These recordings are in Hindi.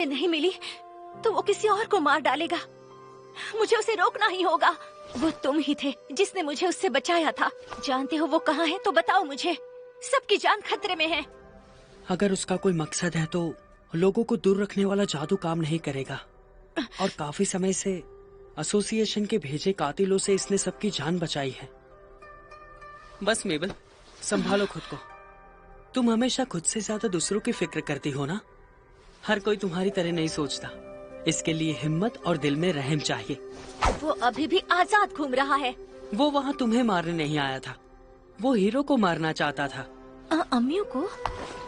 नहीं मिली तो वो किसी और को मार डालेगा। मुझे उसे रोकना ही होगा। वो तुम ही थे जिसने मुझे उससे बचाया था। जानते हो वो कहाँ है तो बताओ मुझे। सबकी जान खतरे में है। अगर उसका कोई मकसद है तो लोगों को दूर रखने वाला जादू काम नहीं करेगा। और काफी समय से एसोसिएशन के भेजे कातिलों से इसने सबकी जान बचाई है। बस मेबल, संभालो खुद को। तुम हमेशा खुद से ज्यादा दूसरों की फिक्र करती हो ना। हर कोई तुम्हारी तरह नहीं सोचता। इसके लिए हिम्मत और दिल में रहम चाहिए। वो अभी भी आजाद घूम रहा है। वो वहाँ तुम्हें मारने नहीं आया था, वो हीरो को मारना चाहता था। अम्मियों को?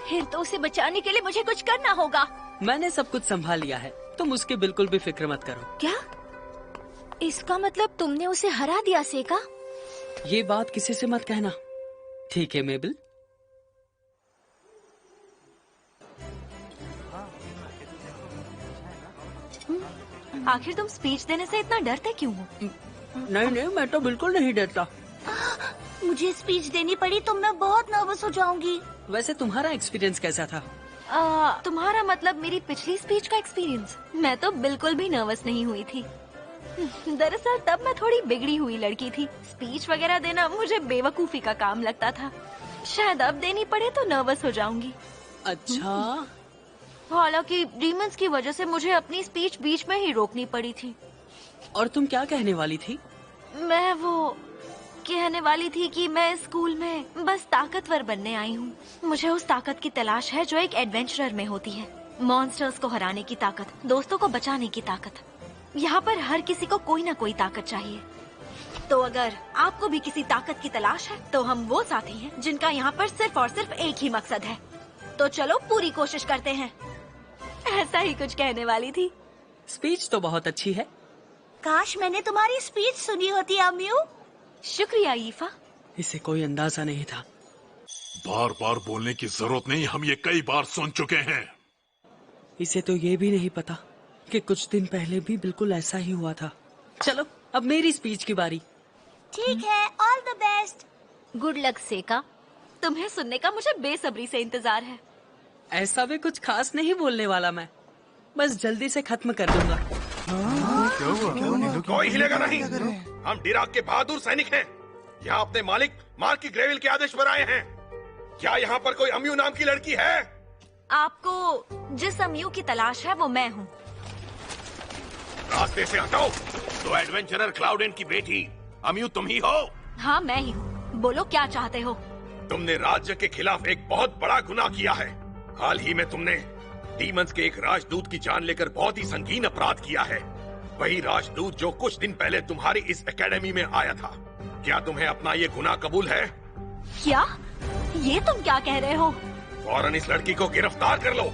फिर तो उसे बचाने के लिए मुझे कुछ करना होगा। मैंने सब कुछ संभाल लिया है, तुम उसकी बिल्कुल भी फिक्र मत करो। क्या? इसका मतलब तुमने उसे हरा दिया सेका? ये बात किसी से मत कहना, ठीक है मेबल? आखिर तुम स्पीच देने से इतना डरते क्यों हो? नहीं नहीं, मैं तो बिल्कुल नहीं डरता। मुझे स्पीच देनी पड़ी तो मैं बहुत नर्वस हो जाऊंगी। वैसे तुम्हारा एक्सपीरियंस कैसा था? तुम्हारा मतलब मेरी पिछली स्पीच का एक्सपीरियंस? मैं तो बिल्कुल भी नर्वस नहीं हुई थी। दरअसल तब मैं थोड़ी बिगड़ी हुई लड़की थी। स्पीच वगैरह देना मुझे बेवकूफी का काम लगता था। शायद अब देनी पड़े तो नर्वस हो जाऊंगी। अच्छा। हालांकि डीमंस की वजह से मुझे अपनी स्पीच बीच में ही रोकनी पड़ी थी। और तुम क्या कहने वाली थी? मैं वो कहने वाली थी कि मैं स्कूल में बस ताकतवर बनने आई हूँ। मुझे उस ताकत की तलाश है जो एक एडवेंचरर में होती है। मॉन्स्टर्स को हराने की ताकत, दोस्तों को बचाने की ताकत। यहाँ पर हर किसी को कोई ना कोई ताकत चाहिए। तो अगर आपको भी किसी ताकत की तलाश है तो हम वो साथी हैं जिनका यहाँ पर सिर्फ और सिर्फ एक ही मकसद है। तो चलो पूरी कोशिश करते हैं। ऐसा ही कुछ कहने वाली थी। स्पीच तो बहुत अच्छी है। काश मैंने तुम्हारी स्पीच सुनी होती अम्मू। शुक्रिया ईफा। इसे कोई अंदाजा नहीं था। बार बार बोलने की जरूरत नहीं, हम ये कई बार सुन चुके हैं। इसे तो ये भी नहीं पता कि कुछ दिन पहले भी बिल्कुल ऐसा ही हुआ था। चलो अब मेरी स्पीच की बारी। ठीक है, all the best. Good luck सेका। तुम्हें सुनने का मुझे बेसब्री से इंतजार है। ऐसा भी कुछ खास नहीं बोलने वाला मैं, बस जल्दी से खत्म कर दूंगा। कोई हिलेगा नहीं। हम डिराक के बहादुर सैनिक हैं। यहाँ अपने मालिक मार्क की ग्रेविल के आदेश पर आए हैं। क्या यहाँ पर कोई अम्यू नाम की लड़की है? आपको जिस अम्यू की तलाश है वो मैं हूँ। रास्ते से हटाओ। तो एडवेंचरर क्लाउडेन की बेटी अम्यू तुम ही हो? हाँ मैं ही हूँ। बोलो क्या चाहते हो? तुमने राज्य के खिलाफ एक बहुत बड़ा गुनाह किया है। हाल ही में तुमने डीमंस के एक राजदूत की जान लेकर बहुत ही संगीन अपराध किया है। वही राजदूत जो कुछ दिन पहले तुम्हारी इस एकेडमी में आया था। क्या तुम्हें अपना ये गुनाह कबूल है? क्या? ये तुम क्या कह रहे हो? फौरन इस लड़की को गिरफ्तार कर लो।